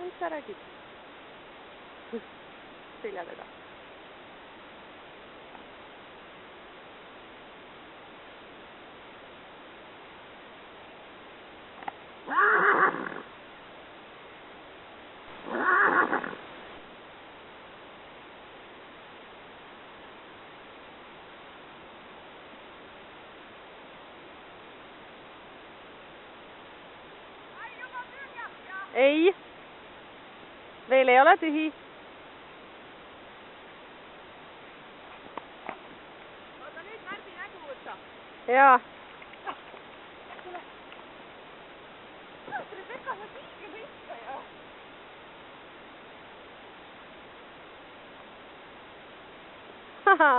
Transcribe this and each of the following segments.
mis sa räägid? Selja taga. Ei, veel ei ole tühi. Oota nüüd Märdi nägu võtta. Jaa. Rebecca, sa tiigi hõikaja. Haha.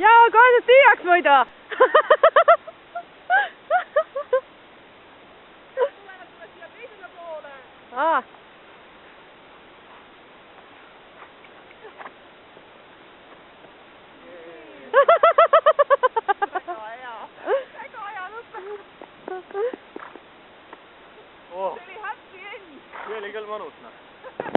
Jaa, kohe sa tüüaks muidu! Tule siia teisele poole. Aa. Väga hea lõpp. Oh, See oli happy end. see oli küll mõnus, noh.